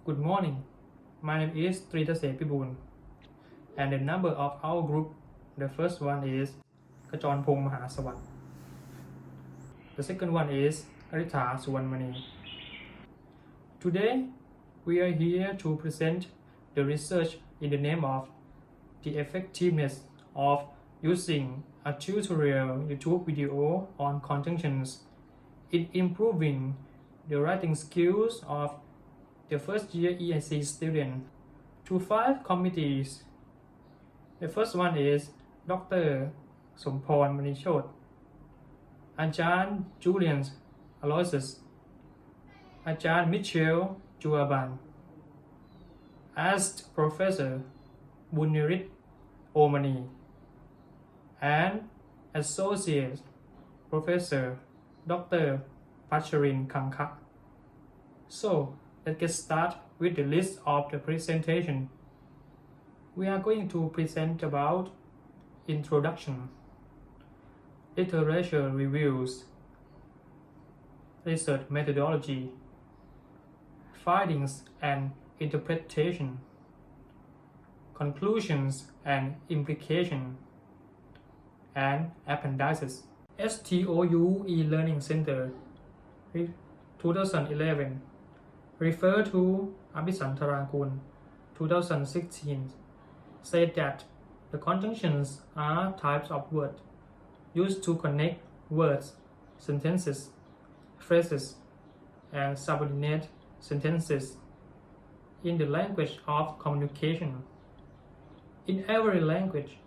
Good morning. My name is Tritase Pibun, and the number of our group, the first one is Kachonpong Mahasawat. The second one is Aritha Suwanmani. Today, we are here to present the research in the name of the effectiveness of using a tutorial YouTube video on conjunctions in improving the writing skills of the first year EIC student to 5 committees. The first one is Dr. Somporn Manichot, Ajahn Julian Aloysius, Ajahn Michel Juaban, Asked Professor Bunirit Omani, and Associate Professor Dr. Pacharin Kankha. So, let's get started with the list of the presentation. We are going to present about introduction, literature reviews, research methodology, findings and interpretation, conclusions and implication, and appendices. STOU e-Learning Center 2011 refer to Abhisantarakun 2016 said that the conjunctions are types of words used to connect words, sentences, phrases, and subordinate sentences in the language of communication. In every language,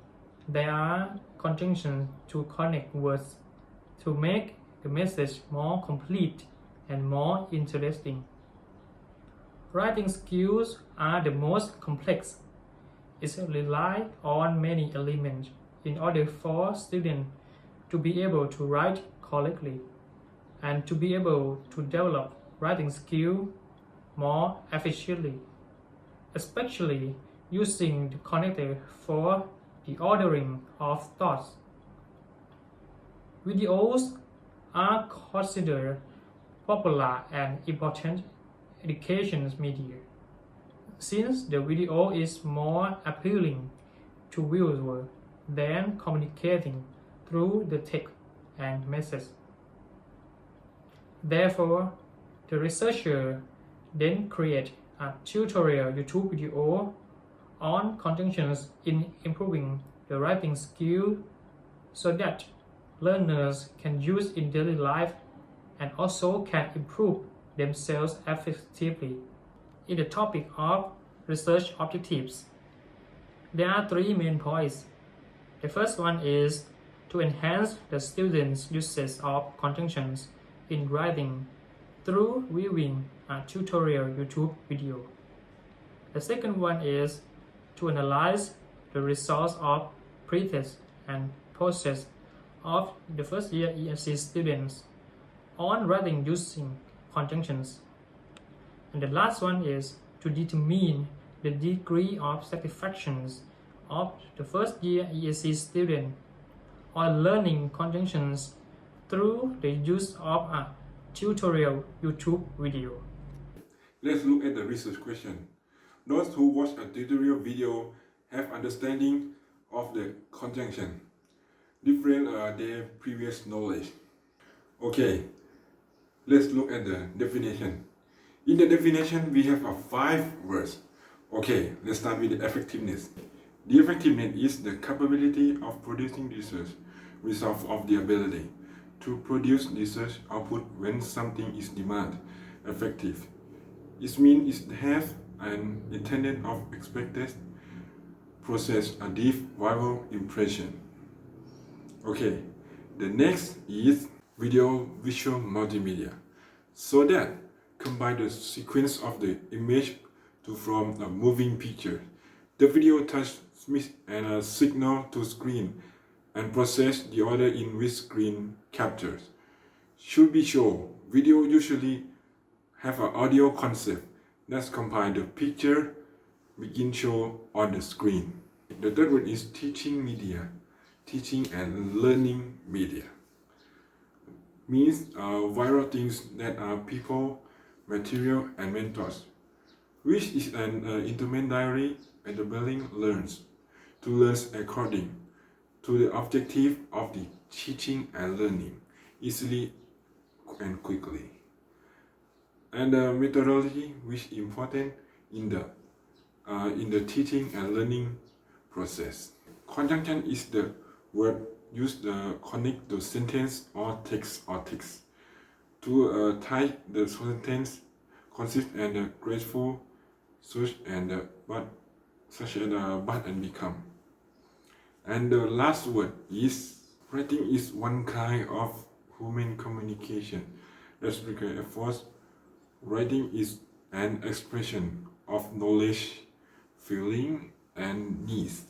there are conjunctions to connect words to make the message more complete and more interesting. Writing skills are the most complex. It relies on many elements in order for students to be able to write correctly and to be able to develop writing skill more efficiently, especially using the connector for the ordering of thoughts. Videos are considered popular and important education media, since the video is more appealing to viewers than communicating through the text and message. Therefore, the researcher then create a tutorial YouTube video on conjunctions in improving the writing skill so that learners can use in daily life and also can improve themselves effectively. In the topic of research objectives, there are 3 main points. The first one is to enhance the students' usage of conjunctions in writing through viewing a tutorial YouTube video. The second one is to analyze the results of pre-test and post-test of the first year ESC students on writing using conjunctions. And the last one is to determine the degree of satisfaction of the first year ESC student on learning conjunctions through the use of a tutorial YouTube video. Let's look at the research question. Those who watch a tutorial video have understanding of the conjunction, different their previous knowledge. Okay, let's look at the definition. In the definition, we have 5 words. Okay, let's start with the effectiveness. The effectiveness is the capability of producing research result of the ability to produce research output when something is demanded. Effective. It means it has an intended of expected process a deep viral impression. Okay, the next is visual multimedia. So that combine the sequence of the image to form a moving picture. The video transmits and a signal to screen and process the order in which screen captures. Should be shown. Video usually have an audio concept that combine the picture begin show on the screen. The third one is teaching media, teaching and learning media. Means viral things that are people, material and mentors. which is an intermediary enabling learners to learn according to the objective of the teaching and learning easily and quickly. And the methodology which is important in the teaching and learning process. Conjunction is the word used to connect the sentence or text to tie the sentence consist and graceful such and but and become. And the last word is writing is one kind of human communication that requires effort. Writing is an expression of knowledge, feeling, and needs.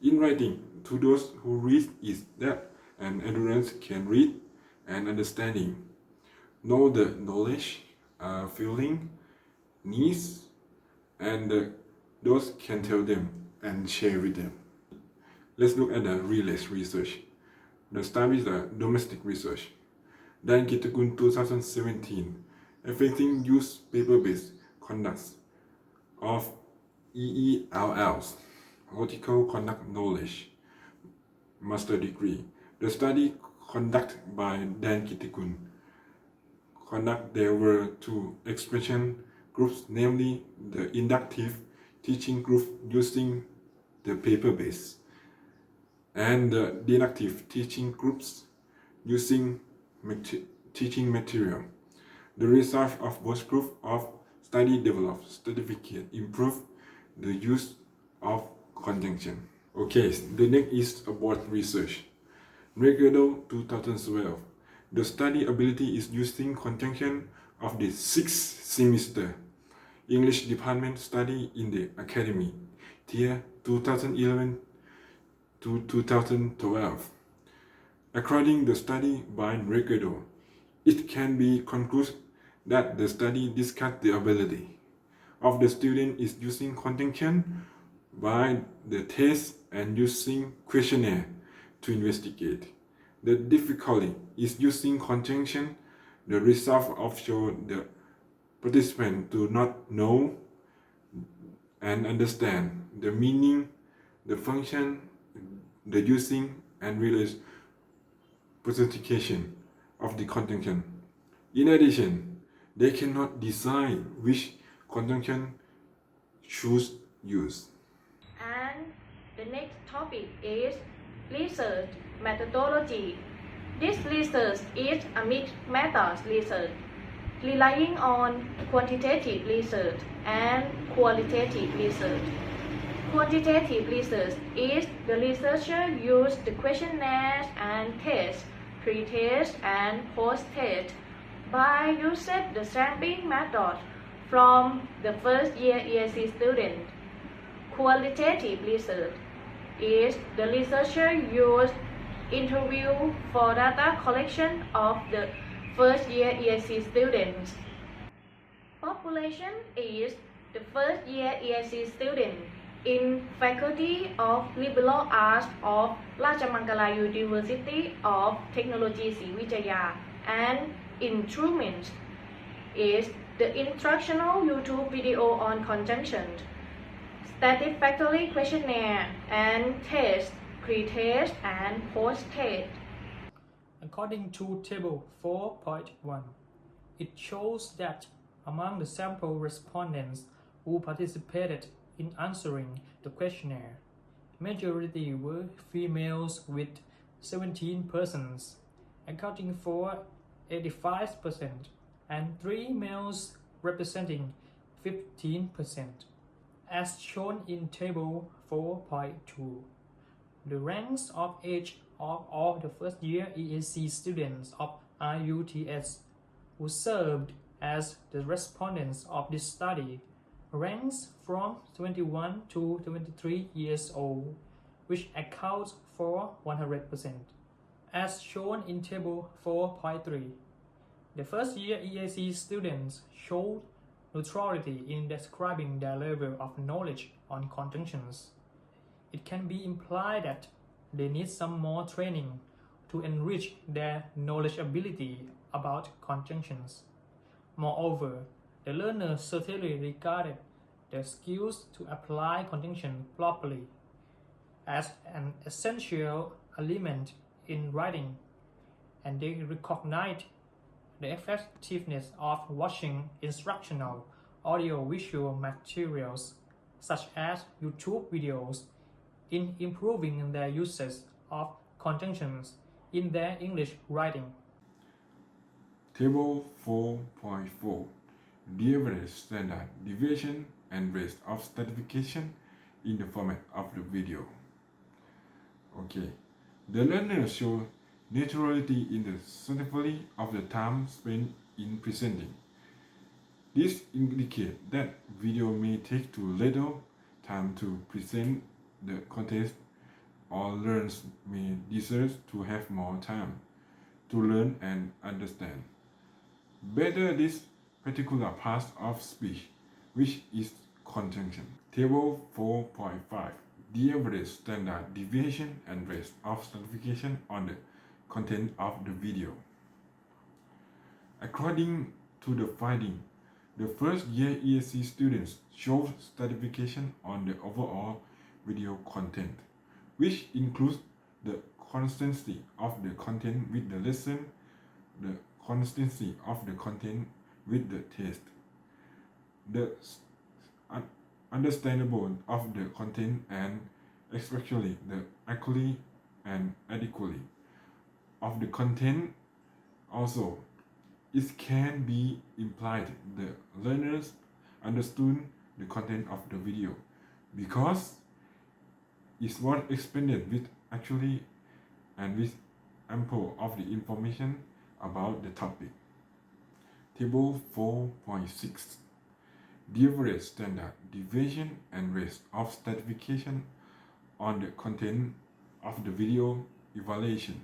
In writing, to those who read is that an endurance can read and understanding, know the knowledge, feeling, needs, and those can tell them and share with them. Let's look at the RELACE research. The study is the domestic research. Dan Kitakun 2017, Everything Used Paper-Based Conducts of EELL's Horticultural Conduct Knowledge Master Degree. The study conducted by Dan Kitakun there were two expression groups, namely the inductive teaching group using the paper-based and the deductive teaching groups using teaching material. The result of both groups of study developed certificate improve the use of conjunction. Okay, the next is about research. Regardo 2012. The study ability is using conjunction of the 6th semester English department study in the academy year 2011 to 2012. According to the study by Regardo, it can be concluded that the study discussed the ability of the student is using conjunction by the test and using questionnaire to investigate. The difficulty is using conjunction. The result of show the participant do not know and understand the meaning, the function, the using and related presentation of the conjunction. In addition, they cannot decide which conjunction should use. And the next topic is research methodology. This research is a mixed methods research, relying on quantitative research and qualitative research. Quantitative research is the researcher use the questionnaires and tests, pre-test and post-test by using the sampling method from the first year ESC student. Qualitative research is the researcher use interview for data collection of the first year ESC students. Population is the first year ESC student in Faculty of Liberal Arts of Rajamangala University of Technology Sriwijaya, and instruments is the instructional YouTube video on conjunction, satisfactory questionnaire and test, pre-test and post-test. According to Table 4.1, it shows that among the sample respondents who participated in answering the questionnaire, majority were females with 17%, accounting for 85%, and 3 males representing 15%. As shown in Table 4.2, the ranks of age of all the first year ESC students of RUTS who served as the respondents of this study ranks from 21 to 23 years old, which accounts for 100%. As shown in Table 4.3, the first year ESC students showed neutrality in describing their level of knowledge on conjunctions. It can be implied that they need some more training to enrich their knowledge ability about conjunctions. Moreover, the learners certainly regarded the skills to apply conjunction properly as an essential element in writing, and they recognize the effectiveness of watching instructional audio-visual materials such as YouTube videos in improving their usage of conjunctions in their English writing. Table 4.4 The average standard deviation and rate of stratification in the format of the video. Okay, the learner shows naturality in the stratification of the time spent in presenting. This indicates that video may take too little time to present the content, or learners may deserve to have more time to learn and understand better this particular part of speech, which is conjunction. Table 4.5 The average standard deviation and rate of stratification on the content of the video. According to the finding, the first year ESC students showed stratification on the overall video content, which includes the consistency of the content with the lesson, the consistency of the content with the text, the understandable of the content, and especially the accuracy and adequacy of the content. Also, it can be implied the learners understood the content of the video because it was explained with actually and with ample of the information about the topic. Table 4.6 The average standard deviation and rate of stratification on the content of the video evaluation.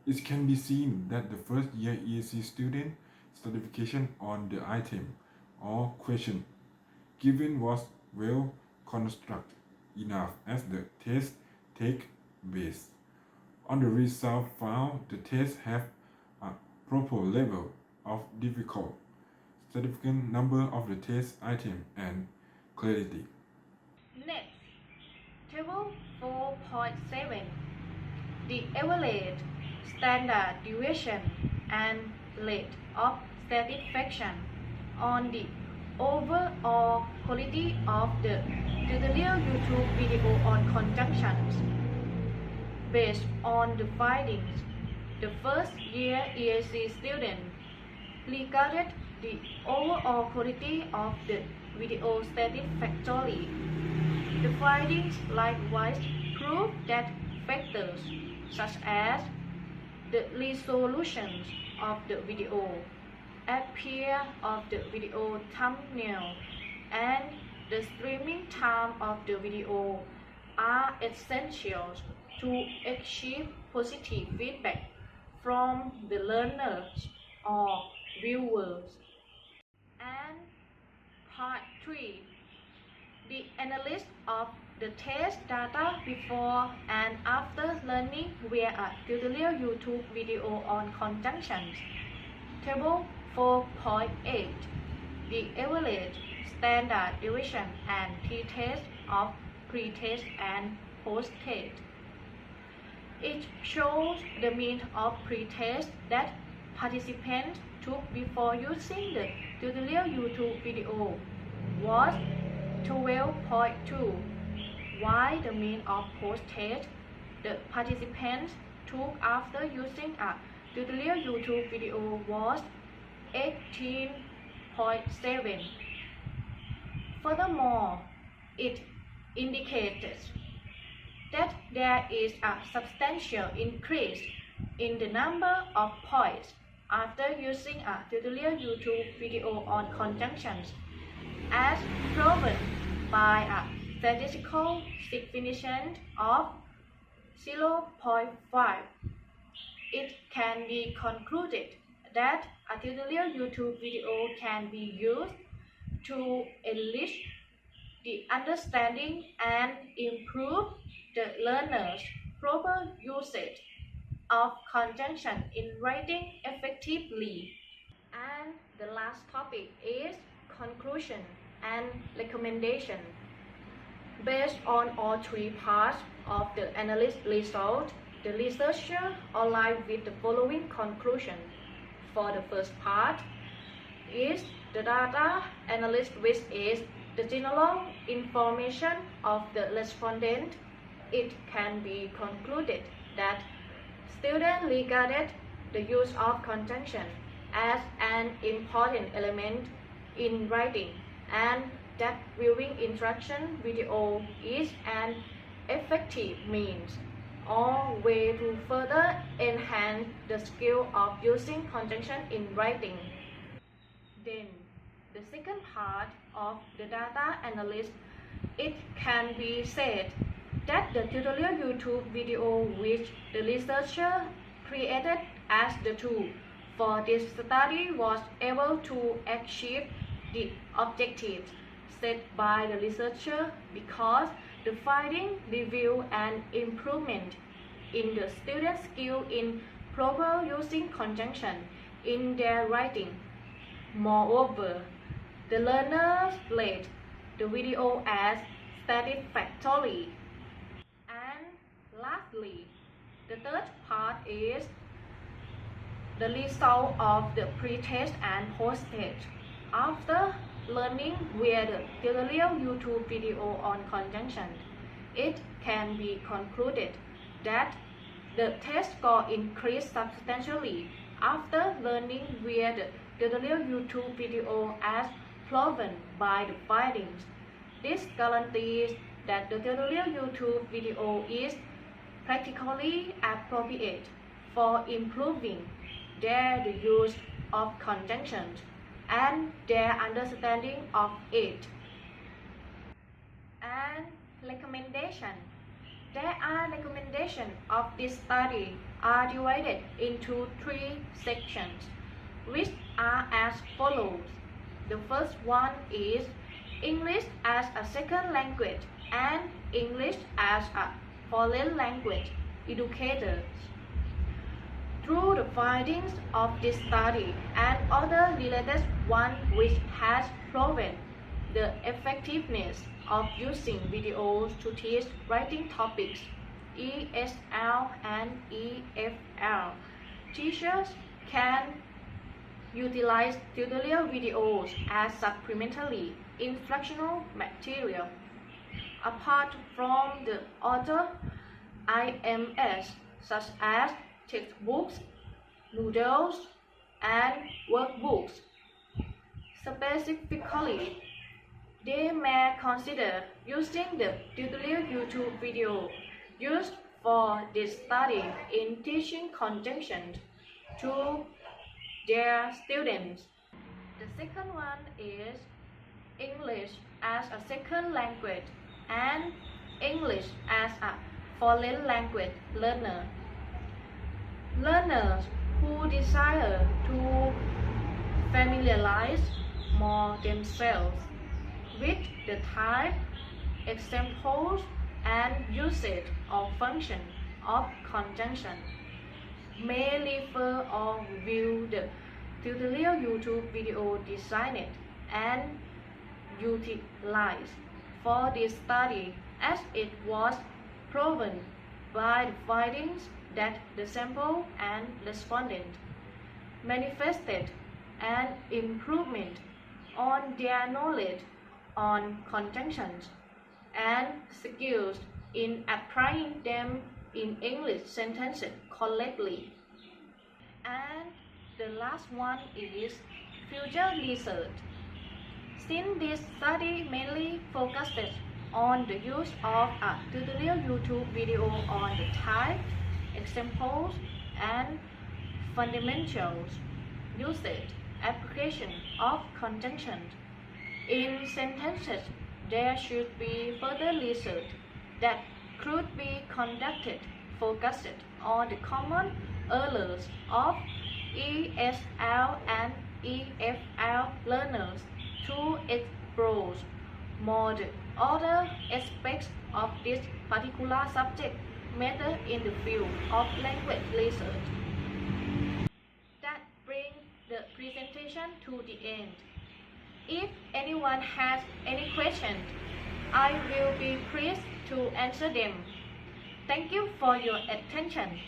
It can be seen that the first year ESC student stratification on the item or question given was well constructed enough as the test take based on the result found. The test have a proper level of difficult, significant number of the test item and clarity. Next, table 4.7 The average standard deviation and rate of satisfaction on the overall quality of the tutorial YouTube video on conjunctions. Based on the findings, the first year ESC student regarded the overall quality of the video satisfactorily. The findings likewise prove that factors such as the resolution of the video, appearance of the video thumbnail, and the streaming time of the video are essential to achieve positive feedback from the learners or viewers. And part 3. The analysis of the test data before and after learning via a tutorial YouTube video on conjunctions. Table 4.8 The average standard deviation and t-test of pre-test and post-test. It shows the mean of pre-test that participants took before using the tutorial YouTube video was 12.2, while the mean of post-test the participants took after using a tutorial YouTube video was 18.7. Furthermore, it indicates that there is a substantial increase in the number of points after using a tutorial YouTube video on conjunctions, as proven by a statistical significance of 0.5. It can be concluded that a tutorial YouTube video can be used to enrich the understanding and improve the learner's proper usage of conjunction in writing effectively. And the last topic is conclusion. and recommendation. Based on all three parts of the analysis result, the researcher arrived with the following conclusion. For the first part, is the data analysis which is the general information of the respondent. It can be concluded that students regarded the use of conjunction as an important element in writing, and that viewing instruction video is an effective means or way to further enhance the skill of using conjunction in writing. Then, the second part of the data analysis, it can be said that the tutorial YouTube video which the researcher created as the tool for this study was able to achieve the objectives set by the researcher because the finding reveal an improvement in the student's skill in proper using conjunction in their writing. Moreover, the learners rate the video as satisfactory. And lastly, the third part is the result of the pre-test and post-test. After learning via the tutorial YouTube video on conjunction, it can be concluded that the test score increased substantially after learning via the tutorial YouTube video as proven by the findings. This guarantees that the tutorial YouTube video is practically appropriate for improving their use of conjunctions and their understanding of it. And recommendation. There are recommendations of this study are divided into three sections, which are as follows. The first one is English as a second language and English as a foreign language educators. Through the findings of this study and other related ones which has proven the effectiveness of using videos to teach writing topics, ESL and EFL, teachers can utilize tutorial videos as supplementary instructional material. Apart from the other IMS such as textbooks, noodles, and workbooks. Specifically, they may consider using the tutorial YouTube video used for this study in teaching conjunction to their students. The second one is English as a second language and English as a foreign language learner. Learners who desire to familiarize more themselves with the type, examples, and usage of function of conjunction may refer or view the tutorial YouTube video designed and utilized for this study, as it was proven by the findings that the sample and respondent manifested an improvement on their knowledge on conjunctions and skills in applying them in English sentences correctly. And the last one is future research. Since this study mainly focused on the use of a tutorial YouTube video on the type, examples, and fundamentals usage application of conjunctions in sentences, there should be further research that could be conducted focused on the common errors of ESL and EFL learners to explore more the other aspects of this particular subject matter in the field of language research. That brings the presentation to the end. if anyone has any questions, I will be pleased to answer them. Thank you for your attention.